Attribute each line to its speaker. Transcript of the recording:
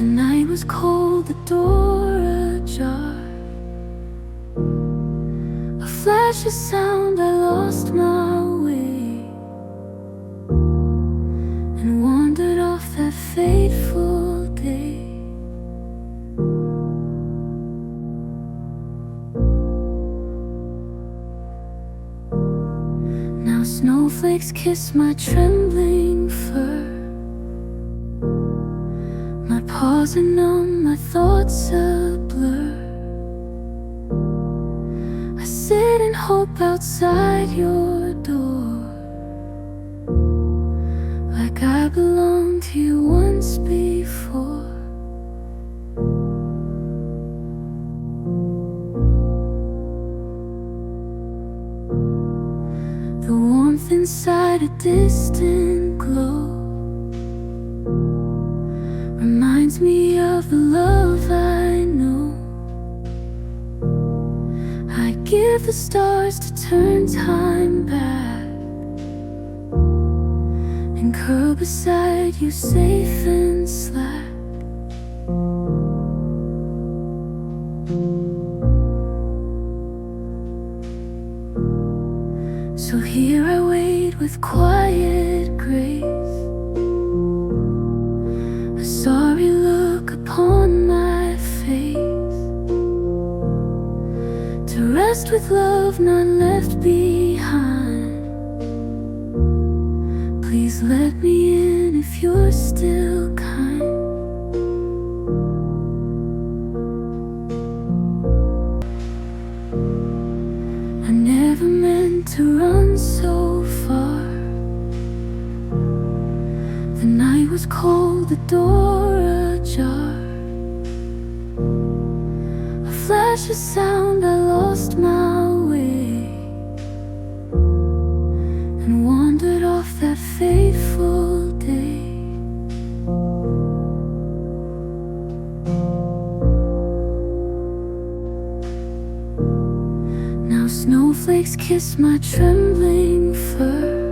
Speaker 1: The night was cold, the door ajar. A flash of sound, I lost my way and wandered off that fateful day. Now snowflakes kiss my trembling fur. My paws are numb, my thoughts a blur. I sit and hope outside your door, like I belonged to you once before. The warmth inside, a distant glow, reminds me of the love I know. I'd give the stars to turn time back and curl beside you, safe and slack. So here I wait with quiet grace, a sorry look upon my face, to rest with love not left behind. Please let me in if you're still kind. I never meant to run so far. The night was cold, the door ajar. A flash of sound, I lost my way and wandered off that fateful day. Now snowflakes kiss my trembling fur.